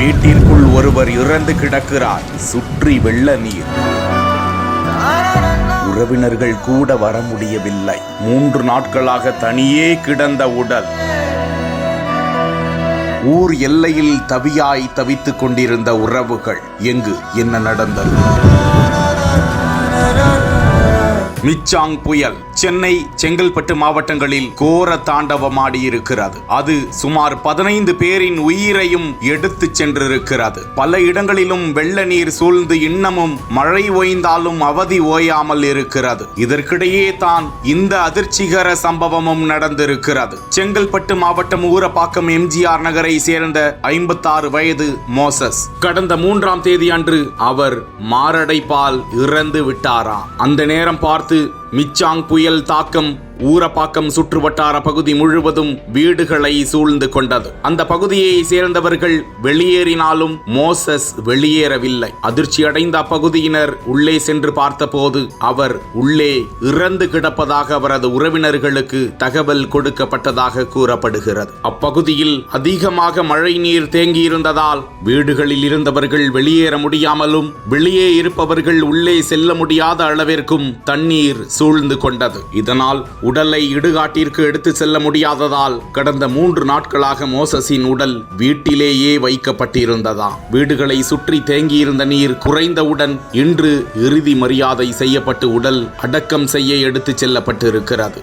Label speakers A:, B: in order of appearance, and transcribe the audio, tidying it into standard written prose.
A: வீட்டிற்குள் ஒருவர் இறந்து கிடக்கிறார். சுற்றி வெள்ள நீர். உறவினர்கள் கூட வர முடியவில்லை. 3 நாட்களாக தனியே கிடந்த உடல். ஊர் எல்லையில் தவியாய் தவித்துக் கொண்டிருந்த உறவுகள். எங்கு என்ன நடந்தது? மிச்சாங் புயல் சென்னை, செங்கல்பட்டு மாவட்டங்களில் கோர தாண்டவமாடியிருக்கிறது. அது சுமார் 15 பேரின் உயிரையும் எடுத்து சென்றிருக்கிறது. பல இடங்களிலும் வெள்ள நீர் சூழ்ந்து இன்னமும் மழை ஓய்ந்தாலும் அவதி ஓயாமல் இருக்கிறது. இதற்கிடையே தான் இந்த அதிர்ச்சிகர சம்பவமும் நடந்திருக்கிறது. செங்கல்பட்டு மாவட்டம் ஊரப்பாக்கம் எம்ஜிஆர் நகரை சேர்ந்த 56 வயது மோசஸ் கடந்த 3ஆம் தேதி அன்று அவர் மாரடைப்பால் இறந்து விட்டாராம். அந்த நேரம் பார்த்து மிச்சாங் புயல் தாக்கம் ஊரப்பாக்கம் சுற்றுவட்டார பகுதி முழுவதும் வீடுகளை சூழ்ந்து கொண்டது. அந்த பகுதியை சேர்ந்தவர்கள் வெளியேறினாலும் மோசஸ் வெளியேறவில்லை. அதிர்ச்சி அடைந்த அப்பகுதியினர் உள்ளே சென்று பார்த்தபோது அவர் உள்ளே இறந்து கிடப்பதாக அவரது உறவினர்களுக்கு தகவல் கொடுக்கப்பட்டதாக கூறப்படுகிறது. அப்பகுதியில் அதிகமாக மழை நீர் தேங்கியிருந்ததால் வீடுகளில் இருந்தவர்கள் வெளியேற முடியாமலும் வெளியே இருப்பவர்கள் உள்ளே செல்ல முடியாத அளவிற்கும் தண்ணீர் சூழ்ந்து கொண்டது. இதனால் உடலை இடுகாட்டிற்கு எடுத்து செல்ல முடியாததால் கடந்த 3 நாட்களாக மோசஸின் உடல் வீட்டிலேயே வைக்கப்பட்டிருந்ததா. வீடுகளை சுற்றி தேங்கியிருந்த நீர் குறைந்தவுடன் இன்று இறுதி மரியாதை செய்யப்பட்டு உடல் அடக்கம் செய்ய எடுத்து செல்லப்பட்டு இருக்கிறது.